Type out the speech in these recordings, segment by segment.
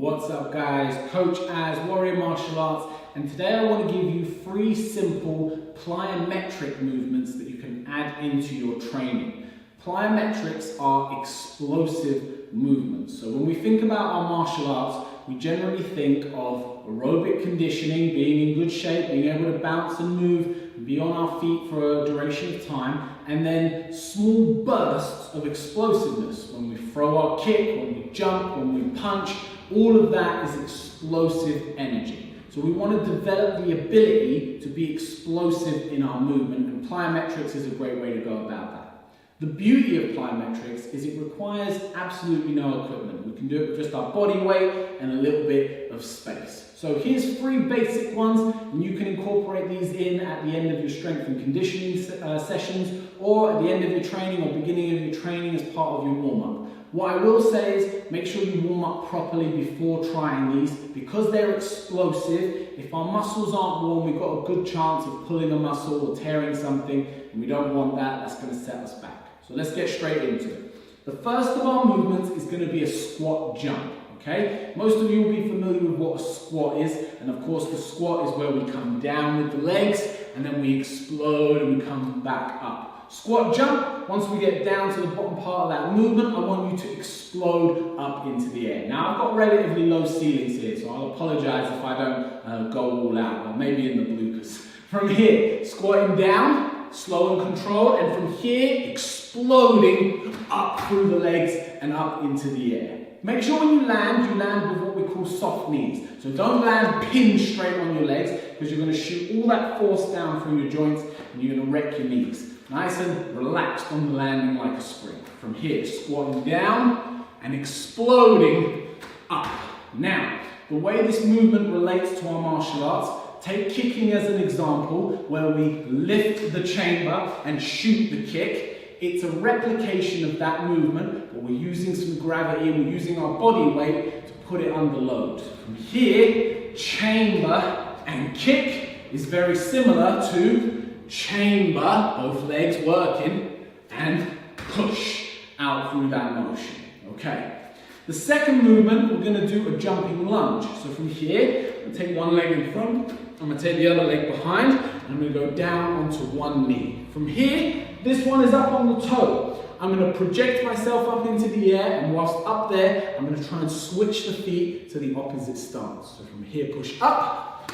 What's up guys, Coach Az, Warrior Martial Arts, and today I want to give you 3 simple plyometric movements that you can add into your training. Plyometrics are explosive movements. So when we think about our martial arts, we generally think of aerobic conditioning, being in good shape, being able to bounce and move, be on our feet for a duration of time, and then small bursts of explosiveness. When we throw our kick, when we jump, when we punch, all of that is explosive energy. So we want to develop the ability to be explosive in our movement, and plyometrics is a great way to go about that. The beauty of plyometrics is it requires absolutely no equipment. We can do it with just our body weight and a little bit of space. So here's 3 basic ones, and you can incorporate these in at the end of your strength and conditioning sessions, or at the end of your training or beginning of your training as part of your warm-up. What I will say is make sure you warm up properly before trying these, because they're explosive. If our muscles aren't warm, we've got a good chance of pulling a muscle or tearing something, and we don't want that. That's going to set us back. So let's get straight into it. The first of our movements is going to be a squat jump. Okay? Most of you will be familiar with what a squat is, and of course the squat is where we come down with the legs and then we explode and we come back up. Squat jump, once we get down to the bottom part of that movement, I want you to explode up into the air. Now I've got relatively low ceilings here, so I'll apologise if I don't go all out, or maybe in the bloopers. From here, squatting down, slow and controlled, and from here, exploding up through the legs and up into the air. Make sure when you land with what we call soft knees. So don't land pinned straight on your legs, because you're going to shoot all that force down through your joints and you're going to wreck your knees. Nice and relaxed on the landing like a spring. From here, squatting down and exploding up. Now, the way this movement relates to our martial arts, take kicking as an example, where we lift the chamber and shoot the kick. It's a replication of that movement, but we're using some gravity and we're using our body weight to put it under load. From here, chamber and kick is very similar to chamber, both legs working, and push out through that motion. Okay. The second movement, we're going to do a jumping lunge. So from here, I'm going to take one leg in front, I'm going to take the other leg behind, and I'm going to go down onto one knee. From here, this one is up on the toe. I'm going to project myself up into the air, and whilst up there, I'm going to try and switch the feet to the opposite stance. So from here, push up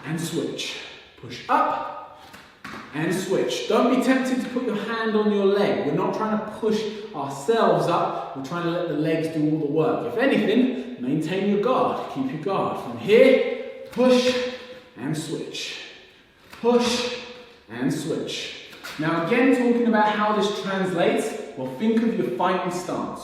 and switch. Push up and switch. Don't be tempted to put your hand on your leg. We're not trying to push ourselves up. We're trying to let the legs do all the work. If anything, maintain your guard. Keep your guard. From here, push and switch. Push and switch. Now again, talking about how this translates, well, think of your fighting stance.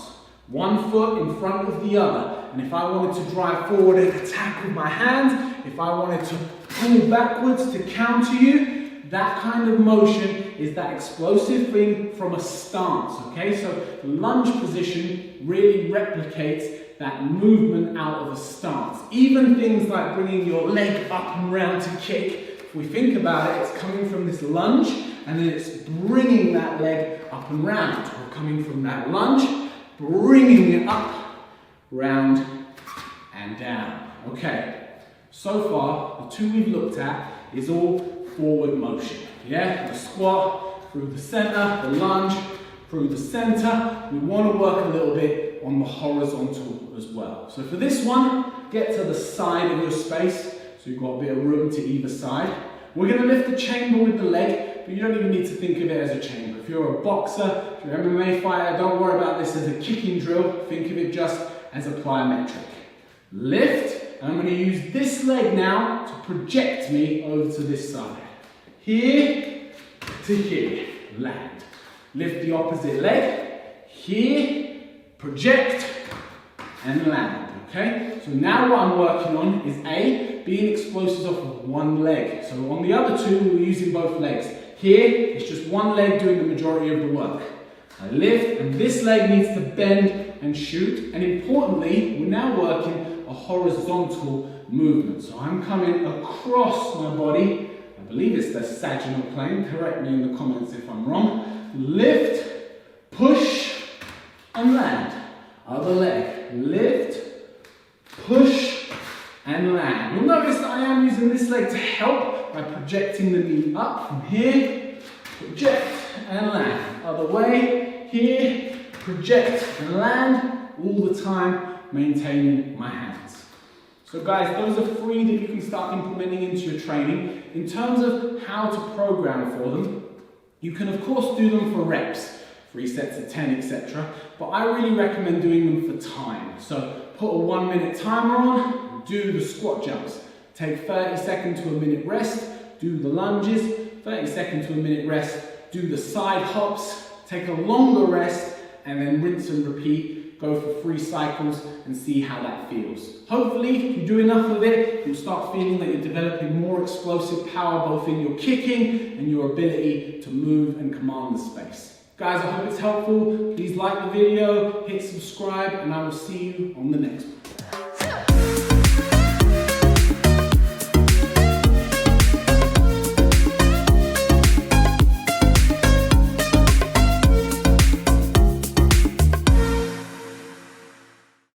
One foot in front of the other. And if I wanted to drive forward and attack with my hands, if I wanted to pull backwards to counter you, that kind of motion is that explosive thing from a stance, okay? So the lunge position really replicates that movement out of a stance. Even things like bringing your leg up and round to kick, if we think about it, it's coming from this lunge, and then it's bringing that leg up and round. Or coming from that lunge, bringing it up, round, and down. Okay, so far, the 2 we've looked at is all forward motion. Yeah, the squat through the center, the lunge through the center. We want to work a little bit on the horizontal as well. So for this one, get to the side of your space, so you've got a bit of room to either side. We're going to lift the chamber with the leg, but you don't even need to think of it as a chamber. If you're a boxer, if you're an MMA fighter, don't worry about this as a kicking drill. Think of it just as a plyometric. Lift, and I'm going to use this leg now to project me over to this side. Here to here, land. Lift the opposite leg, here, project, and land, okay? So now what I'm working on is A, being explosive off of one leg. So on the other 2, we're using both legs. Here, it's just one leg doing the majority of the work. I lift, and this leg needs to bend and shoot, and importantly, we're now working a horizontal movement. So I'm coming across my body. I believe it's the sagittal plane, correct me in the comments if I'm wrong. Lift, push, and land. Other leg, lift, push, this leg to help by projecting the knee up from here, project and land. Other way, here, project and land, all the time maintaining my hands. So guys, those are 3 that you can start implementing into your training. In terms of how to program for them, you can of course do them for reps, 3 sets of 10, etc. But I really recommend doing them for time. So put a 1-minute timer on, do the squat jumps. Take 30 seconds to a minute rest, do the lunges, 30 seconds to a minute rest, do the side hops, take a longer rest, and then rinse and repeat. Go for 3 cycles and see how that feels. Hopefully, if you do enough of it, you'll start feeling that you're developing more explosive power both in your kicking and your ability to move and command the space. Guys, I hope it's helpful. Please like the video, hit subscribe, and I will see you on the next one.